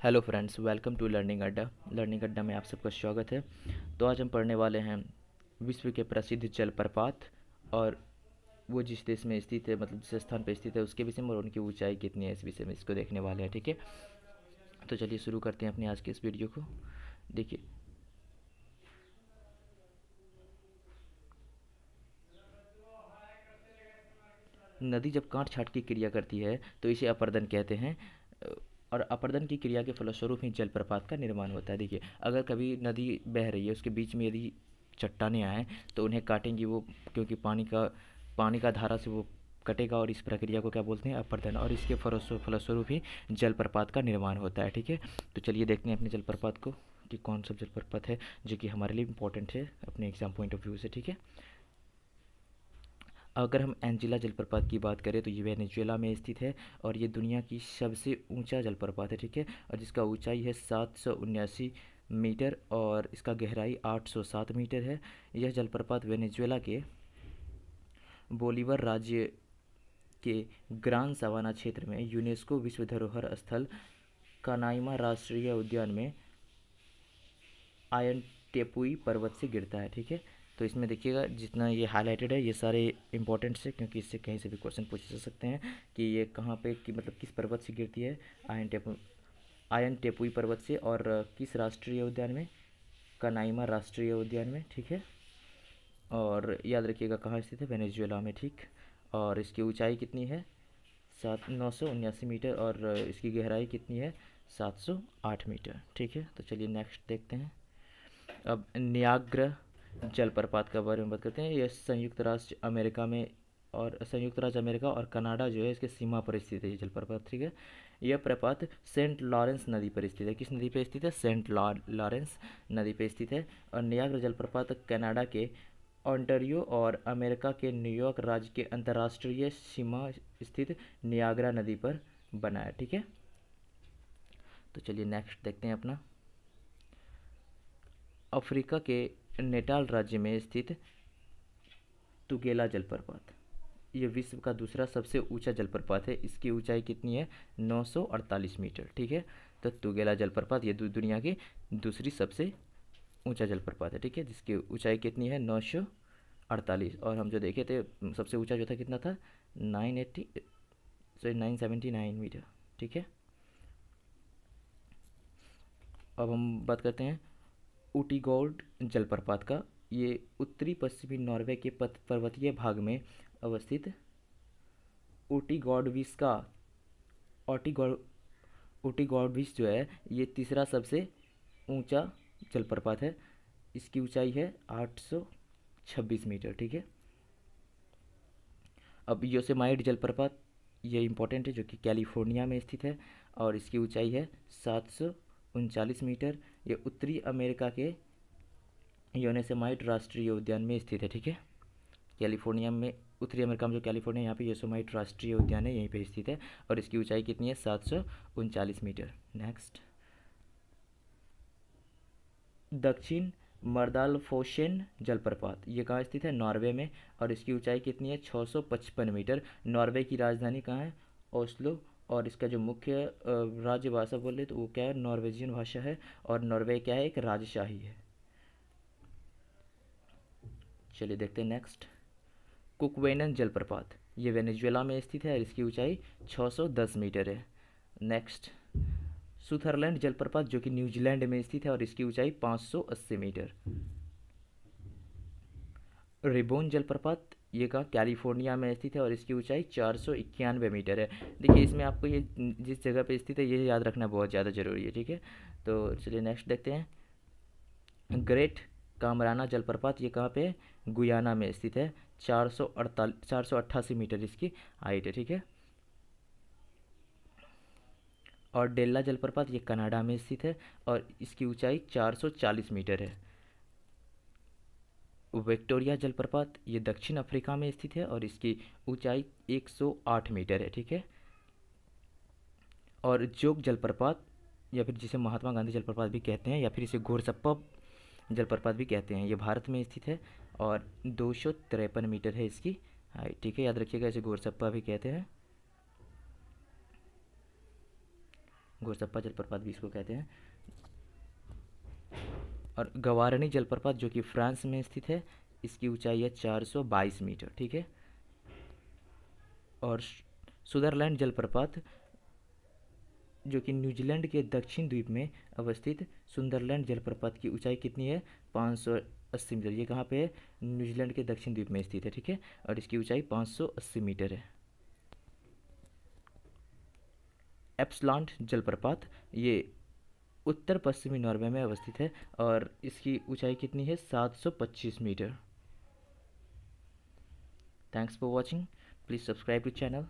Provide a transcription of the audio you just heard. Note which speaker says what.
Speaker 1: Hello friends, welcome to learning Adda में आप सबका स्वागत है। तो आज हम पढ़ने वाले हैं विश्व के प्रसिद्ध जलप्रपात और वो जिस देश में स्थित है, मतलब जिस स्थान पर स्थित है उसके विषय में, और उनकी ऊंचाई कितनी है इस विषय में इसको देखने वाले हैं। ठीक है, तो चलिए शुरू करते हैं अपनी आज के इस वीडियो को। देखिए, नदी जब काट छाट की क्रिया करती है तो इसे अपर्दन कहते हैं। और अपर्दन की क्रिया के फलस्वरूप ही जलप्रपात का निर्माण होता है। देखिए, अगर कभी नदी बह रही है, उसके बीच में यदि चट्टानें आए तो उन्हें काटेंगी वो, क्योंकि पानी का धारा से वो कटेगा, और इस प्रक्रिया को क्या बोलते हैं, अपर्दन। और इसके फलस्वरूप ही जलप्रपात का निर्माण होता है। ठीक है, तो चलिए देखते हैं अपने जलप्रपात को कि कौन सा जलप्रपात है जो कि हमारे लिए इम्पोर्टेंट है अपने एग्जाम पॉइंट ऑफ व्यू से। ठीक है, अगर हम एंजिला जलप्रपात की बात करें तो ये वेनेजुएला में स्थित है और ये दुनिया की सबसे ऊंचा जलप्रपात है। ठीक है, और जिसका ऊंचाई है 779 मीटर और इसका गहराई 807 मीटर है। यह जलप्रपात वेनेजुएला के बोलीवर राज्य के ग्रान सवाना क्षेत्र में यूनेस्को विश्व धरोहर स्थल कानाइमा राष्ट्रीय उद्यान में आयन टेपुई पर्वत से गिरता है। ठीक है, तो इसमें देखिएगा जितना ये हाईलाइटेड है ये सारे इंपॉर्टेंट है, क्योंकि इससे कहीं से भी क्वेश्चन पूछे जा सकते हैं कि ये कहाँ पे, कि मतलब किस पर्वत से गिरती है। आयन टेपुई पर्वत से, और किस राष्ट्रीय उद्यान में, कनाइमा राष्ट्रीय उद्यान में। ठीक है, और याद रखिएगा कहाँ स्थित है, वेनेजुएला में। ठीक, और इसकी ऊंचाई कितनी है, 979 मीटर, और इसकी गहराई कितनी है, 708 मीटर। ठीक है, तो चलिए नेक्स्ट देखते हैं। अब नियाग्रा जलप्रपात के बारे में बात करते हैं। यह संयुक्त राज्य अमेरिका और कनाडा जो है इसके सीमा पर स्थित है ये जलप्रपात। ठीक है, यह प्रपात सेंट लॉरेंस नदी पर स्थित है। किस नदी पर स्थित है, सेंट लॉरेंस नदी पर स्थित है। और नियाग्रा जलप्रपात कनाडा के ओंटारियो और अमेरिका के न्यूयॉर्क राज्य के अंतर्राष्ट्रीय सीमा स्थित नियाग्रा नदी पर बना है। ठीक है, तो चलिए नेक्स्ट देखते हैं अपना। अफ्रीका के नेटाल राज्य में स्थित तुगेला जलप्रपात, ये विश्व का दूसरा सबसे ऊंचा जलप्रपात है। इसकी ऊंचाई कितनी है, 948 मीटर। ठीक है, तो तुगेला जलप्रपात ये दुनिया की दूसरी सबसे ऊंचा जलप्रपात है। ठीक है, जिसकी ऊंचाई कितनी है, 948। और हम जो देखे थे सबसे ऊंचा जो था कितना था, 979 मीटर। ठीक है, अब हम बात करते हैं ऊटीगोर्ड जलप्रपात का। ये उत्तरी पश्चिमी नॉर्वे के पर्वतीय भाग में अवस्थित ऊटीगॉर्डविस का ऑटीगॉर्ड ऊटीगॉर्डविस जो है ये तीसरा सबसे ऊंचा जलप्रपात है। इसकी ऊंचाई है 826 मीटर। ठीक है, अब योसेमाइट जलप्रपात ये इंपॉर्टेंट है, जो कि कैलिफोर्निया में स्थित है और इसकी ऊंचाई है 739 मीटर। ये उत्तरी अमेरिका के योसेमाइट राष्ट्रीय उद्यान में स्थित है। ठीक है, कैलिफोर्निया में, उत्तरी अमेरिका में जो कैलिफोर्निया, यहाँ पे योसेमाइट राष्ट्रीय उद्यान है, यहीं पे स्थित है और इसकी ऊंचाई कितनी है, 739 मीटर। नेक्स्ट, दक्षिण मर्दालफोशेन जलप्रपात ये कहाँ स्थित है, नॉर्वे में, और इसकी ऊंचाई कितनी है, 655 मीटर। नॉर्वे की राजधानी कहाँ है, ओस्लो, और इसका जो मुख्य राज्य भाषा बोले तो वो क्या है, नॉर्वेजियन भाषा है, और नॉर्वे क्या है, एक राजशाही है। चलिए देखते हैं नेक्स्ट, कुकवेनन जलप्रपात ये वेनेजुएला में स्थित है और इसकी ऊंचाई 610 मीटर है। नेक्स्ट, सुथरलैंड जलप्रपात जो कि न्यूजीलैंड में स्थित है और इसकी ऊंचाई 580 मीटर। रिबोन जलप्रपात ये कहाँ, कैलिफोर्निया में स्थित है और इसकी ऊंचाई 491 मीटर है। देखिए, इसमें आपको ये जिस जगह पे स्थित है ये याद रखना बहुत ज़्यादा ज़रूरी है। ठीक है, तो चलिए नेक्स्ट देखते हैं। ग्रेट कामराना जलप्रपात ये कहाँ पे है, गुयाना में स्थित है। 488 मीटर इसकी हाइट है। ठीक है, और डेल्ला जलप्रपात ये कनाडा में स्थित है और इसकी ऊंचाई 440 मीटर है। विक्टोरिया जलप्रपात ये दक्षिण अफ्रीका में स्थित है और इसकी ऊंचाई 108 मीटर है। ठीक है, और जोग जलप्रपात, या फिर जिसे महात्मा गांधी जलप्रपात भी कहते हैं, या फिर इसे घोरसप्पा जलप्रपात भी कहते हैं, ये भारत में स्थित है और 253 मीटर है इसकी हाइट। ठीक है, याद रखिएगा इसे घोरसप्पा भी कहते हैं, घोरसप्पा जलप्रपात भी इसको कहते हैं। और गवारनी जलप्रपात जो कि फ्रांस में स्थित है, इसकी ऊंचाई है 422 मीटर, ठीक है। और सुदरलैंड जलप्रपात जो कि न्यूजीलैंड के दक्षिण द्वीप में अवस्थित सुंदरलैंड जलप्रपात की ऊंचाई कितनी है? 580 मीटर। ये कहाँ पे है? न्यूजीलैंड के दक्षिण द्वीप में स्थित है, ठीक है। और इसकी ऊंचाई 580 मीटर है। एप्सलॉन्ट जलप्रपात ये उत्तर पश्चिमी नॉर्वे में अवस्थित है और इसकी ऊंचाई कितनी है? 725 metre. Thanks for watching. Please subscribe to channel.